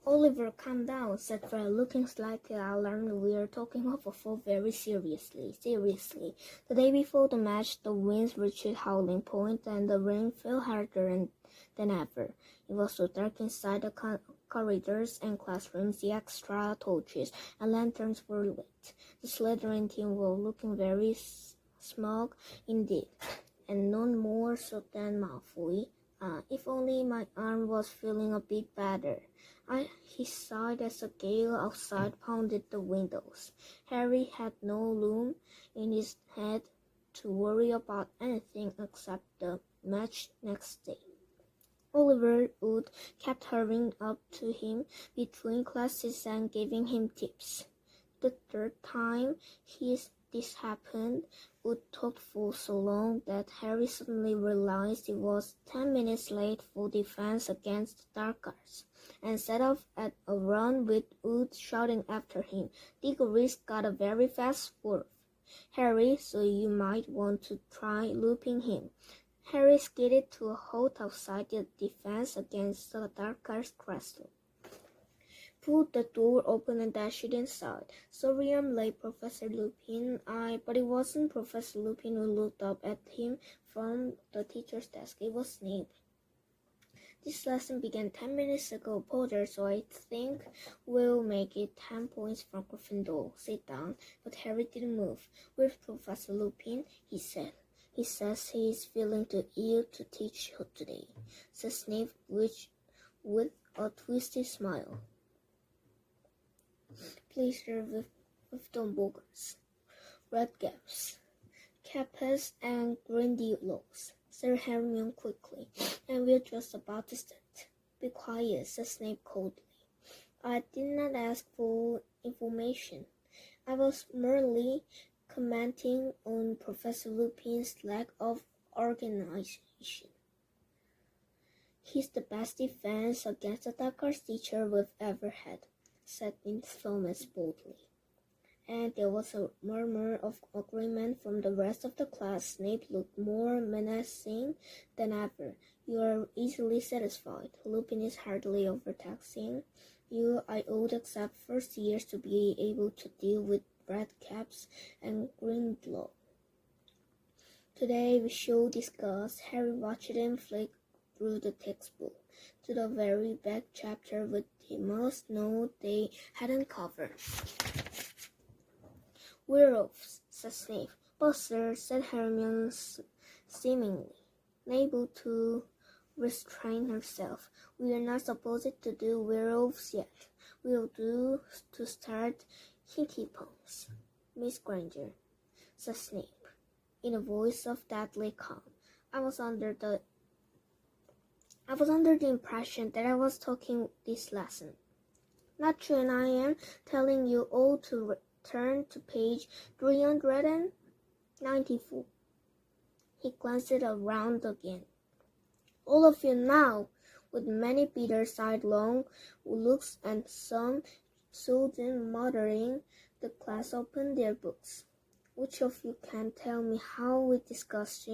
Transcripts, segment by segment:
Oliver, calm down, said Fred, looking slightly alarmed. We are talking of a fall very seriously. The day before the match, the winds reached howling point, and the rain fell harder than ever. It was so dark inside the corridors and classrooms. The extra torches and lanterns were lit. The Slytherin team were looking very smug indeed, and none more so than Malfoy. If only my arm was feeling a bit better. He sighed as a gale outside pounded the windows. Harry had no room in his head to worry about anything except the match next day. Oliver Wood kept hurrying up to him between classes and giving him tips. The third time this happened, Wood talked for so long that Harry suddenly realized he was 10 minutes late for defense against the dark arts, and set off at a run with Wood shouting after him. Diggory's got a very fast swerve, Harry, so you might want to try looping him. Harry skidded to a halt outside the defense against the dark arts crystal, pulled the door open and dashed inside. Sorry I'm late, Professor Lupin. But it wasn't Professor Lupin who looked up at him from the teacher's desk. It was Snape. This lesson began 10 minutes ago, Potter, so I think we'll make it 10 points for Gryffindor. Sit down. But Harry didn't move. Where's Professor Lupin? He said. He says he is feeling too ill to teach today, said Snape with a twisted smile. Please serve with Dumbledores, Redcaps, Kappas, and Grindylows, said Hermione quickly, and we're just about to start. Be quiet, said Snape coldly. I did not ask for information. I was merely commenting on Professor Lupin's lack of organization. He's the best defense against the dark arts teacher we've ever had, said Miss Thomas boldly. And there was a murmur of agreement from the rest of the class. Snape looked more menacing than ever. You are easily satisfied. Lupin is hardly overtaxing you. I would accept first years to be able to deal with Redcaps and Grindylow. Today we shall discuss. Harry watched him flick through the textbook to the very back chapter with the most note they hadn't covered. Werewolves, said Snape. But sir, said Hermione, seemingly unable to restrain herself, we are not supposed to do werewolves yet. We'll do to start Hinky Punks, Miss Granger, said Snape, in a voice of deadly calm. I was under the impression that I was talking this lesson. Not true, and I am telling you all to return to page 394. He glanced around again. All of you now, with many bitter sidelong looks and some sudden muttering, the class opened their books. Which of you can tell me how we distinguish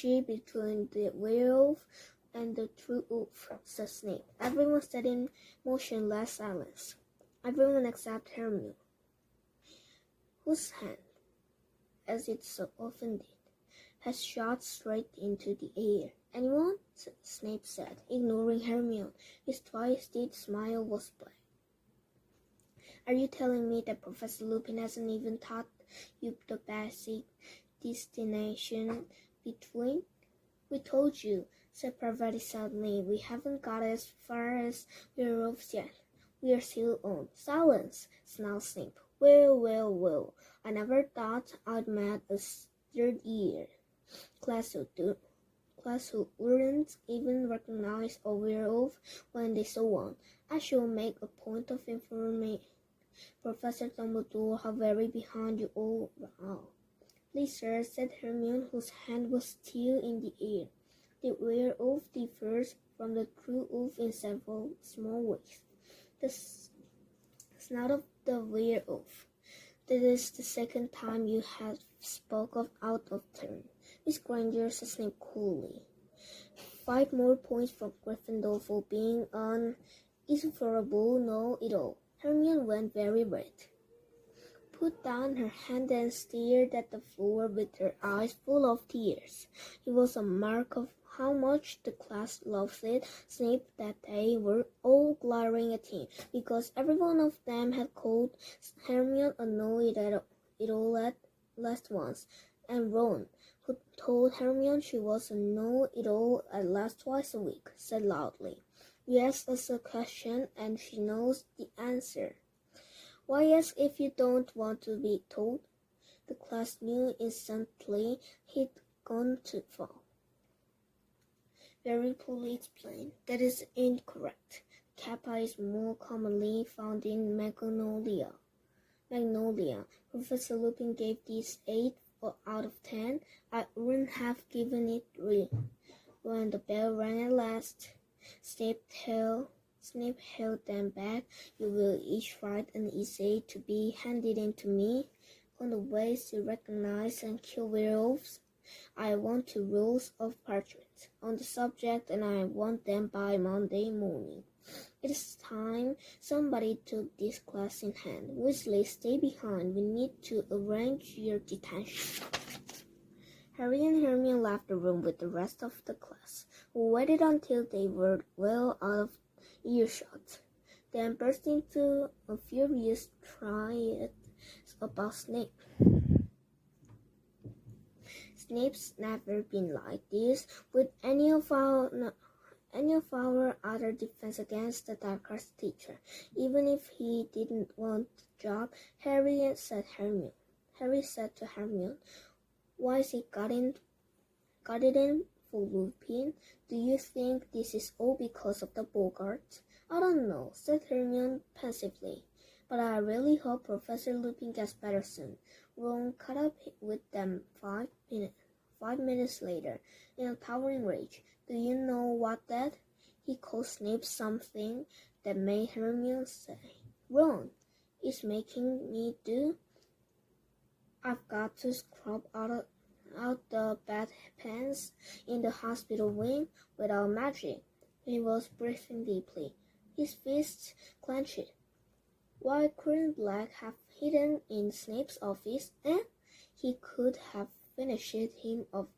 between the werewolf and the true wolf, said Snape. Everyone sat in motionless silence. Everyone except Hermione, whose hand, as it so often did, had shot straight into the air. Anyone? Snape said, ignoring Hermione. His twisted smile was blank. Are you telling me that Professor Lupin hasn't even taught you the basic distinction between? We told you, said Parvati suddenly. We haven't got as far as werewolves yet. We are still on. Silence, snarled Snape. Well. I never thought I'd met a third year class who wouldn't even recognize a werewolf when they saw one. I shall make a point of informing Professor Dumbledore how very behind you all are. Please, sir, said Hermione, whose hand was still in the air. The werewolf differs from the true wolf in several small ways. The snout of the werewolf. This is the second time you have spoken out of turn, Miss Granger, said Snape coolly. 5 more points for Gryffindor for being an insufferable know-it-all. Hermione went very red, put down her hand and stared at the floor with her eyes full of tears. It was a mark of how much the class loved Snape that they were all glaring at him, because every one of them had called Hermione a know-it-all at least once, and Ron, who told Hermione she was a know-it-all at least twice a week, said loudly, "You ask us a question and she knows the answer. Why ask if you don't want to be told?" The class knew instantly he'd gone too far. Very poorly explained. That is incorrect. Kappa is more commonly found in Magnolia. Professor Lupin gave this 8 out of 10. I wouldn't have given it 3. When the bell rang at last, Snape held them back. "You will each write an essay to be handed in to me on the ways to recognize and kill werewolves. I want 2 rolls of parchment on the subject, and I want them by Monday morning. It is time somebody took this class in hand. Weasley, stay behind. We need to arrange your detention." Harry and Hermione left the room with the rest of the class, who waited until they were well out of earshot, then burst into a furious tirade about Snape. "Snape's never been like this with any of our other defense against the dark arts teacher, even if he didn't want the job," Harry said to Hermione. "Why is he got it in for Lupin? Do you think this is all because of the Bogarts?" "I don't know," said Hermione pensively, "but I really hope Professor Lupin gets better soon." Ron caught up with them 5 minutes later, in a towering rage. "Do you know what that?" He called Snape something that made Hermione say, "Ron, it's making me do. I've got to scrub out the bedpans in the hospital wing without magic." He was breathing deeply, his fists clenched. Why couldn't Black have hidden in Snape's office, and he could have finished him off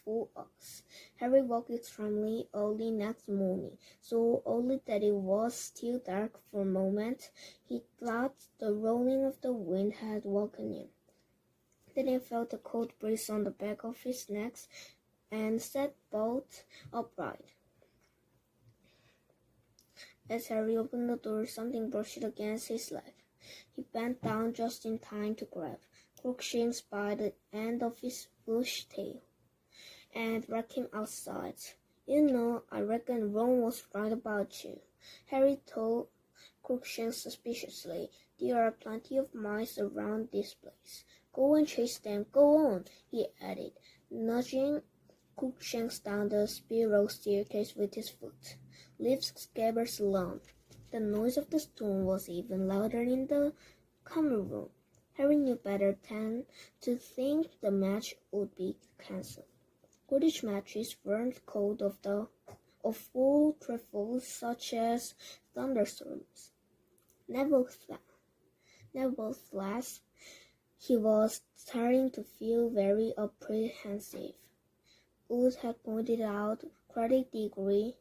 for us. Harry woke extremely early next morning, so early that it was still dark for a moment. He thought the rolling of the wind had woken him. Then he felt a cold breeze on the back of his neck and sat bolt upright. As Harry opened the door, something brushed against his leg. He bent down just in time to grab Crookshanks by the end of his bush tail and drag him outside. "You know, I reckon Ron was right about you," Harry told Crookshanks suspiciously. "There are plenty of mice around this place. Go and chase them. Go on," he added, nudging Crookshanks down the spiral staircase with his foot. "Leave Scabbers alone." The noise of the storm was even louder in the common room. Harry knew better than to think the match would be cancelled. Quidditch matches weren't called of full trifles such as thunderstorms. Nevertheless, he was starting to feel very apprehensive. Wood had pointed out credit degree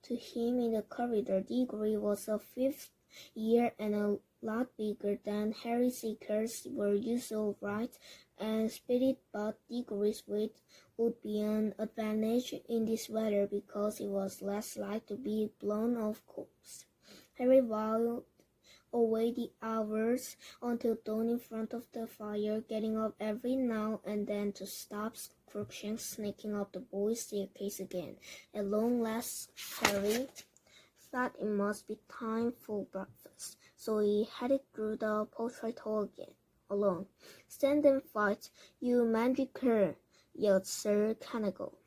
to him in the corridor. Degree was a 5th year and a lot bigger than Harry Seekers were usual right and Spirit, but Degree's weight would be an advantage in this weather because it was less likely to be blown off course. Harry whiled away the hours until dawn in front of the fire, getting up every now and then to stop Crookshanks sneaking up the boys' staircase again. At long last, Harry thought it must be time for breakfast, so he headed through the portrait hall again, alone. "Stand and fight, you Mandrake!" yelled Sir Canagle.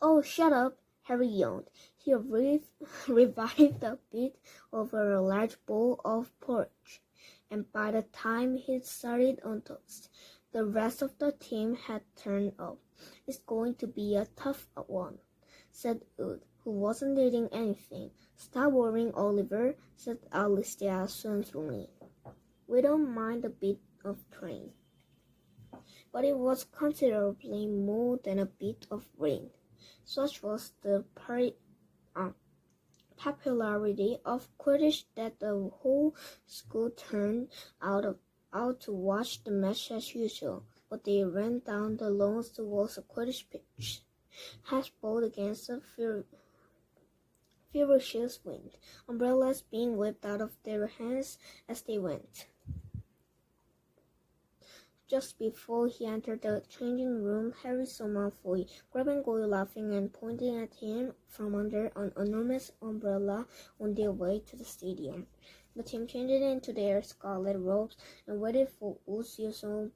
"Oh, shut up!" Harry yawned. He revived a bit over a large bowl of porridge, and by the time he'd started on toast, the rest of the team had turned up. "It's going to be a tough one," said Wood, who wasn't reading anything. Stop worrying, Oliver, said Alicia soothingly. We don't mind a bit of rain. But it was considerably more than a bit of rain. Such was the popularity of Quidditch that the whole school turned out to watch the match as usual, but they ran down the lawns towards the Quidditch pitch, heads bowed against a ferocious wind, umbrellas being whipped out of their hands as they went. Just before he entered the changing room, Harry saw Malfoy grabbing Goyle, laughing and pointing at him from under an enormous umbrella on their way to the stadium. The team changed into their scarlet robes and waited for Wood's usual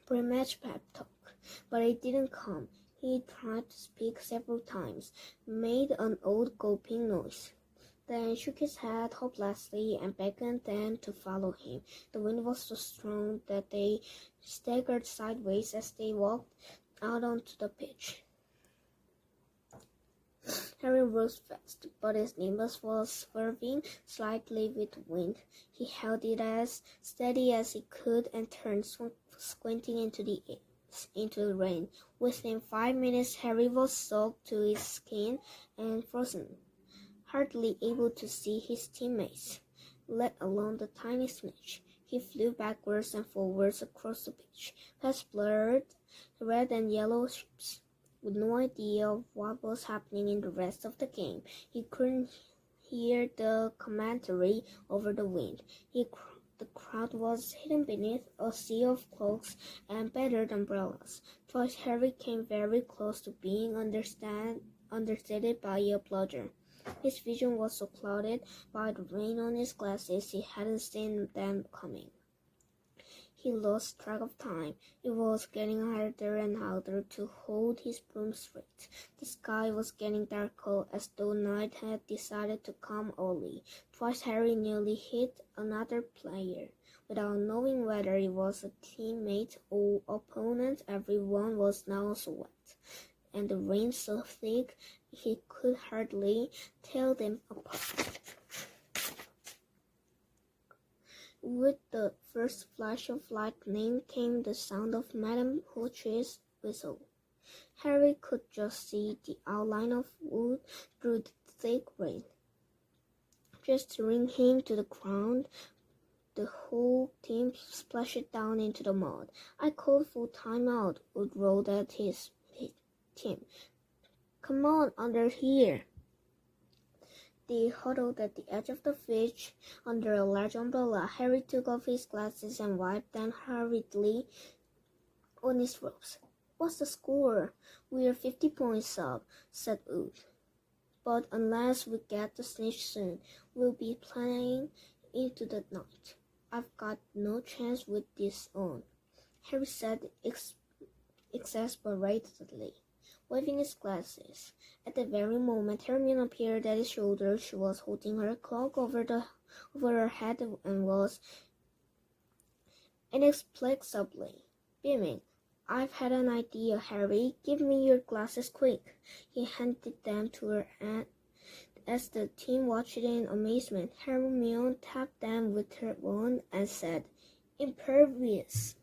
pre-match pep talk, but it didn't come. He tried to speak several times, made an odd gulping noise, then shook his head hopelessly and beckoned them to follow him. The wind was so strong that they staggered sideways as they walked out onto the pitch. Harry rose fast, but his nimbus was swerving slightly with the wind. He held it as steady as he could and turned squinting into the rain. Within 5 minutes, Harry was soaked to his skin and frozen, hardly able to see his teammates, let alone the tiniest snitch. He flew backwards and forwards across the pitch, past blurred red and yellow strips, with no idea of what was happening in the rest of the game. He couldn't hear the commentary over the wind. The crowd was hidden beneath a sea of cloaks and battered umbrellas. Twice Harry came very close to being understated by a bludger. His vision was so clouded by the rain on his glasses he hadn't seen them coming. He lost track of time. It was getting harder and harder to hold his broom straight. The sky was getting darker as though night had decided to come early. Twice Harry nearly hit another player. Without knowing whether it was a teammate or opponent, everyone was now so wet, and the rain so thick he could hardly tell them apart. With the first flash of lightning came the sound of Madame Hooch's whistle. Harry could just see the outline of Wood through the thick rain, gesturing him to the ground. The whole team splashed down into the mud. I called for timeout. Wood rolled at his team. Come on, under here. They huddled at the edge of the pitch under a large umbrella. Harry took off his glasses and wiped them hurriedly on his robes. What's the score? We're 50 points up, said Wood. But unless we get the snitch soon, we'll be playing into the night. I've got no chance with this on, Harry said exasperatedly, waving his glasses. At the very moment Hermione appeared at his shoulder, she was holding her cloak over her head and was inexplicably beaming. I've had an idea, Harry. Give me your glasses quick. He handed them to her as the team watched in amazement. Hermione tapped them with her wand and said, Impervious.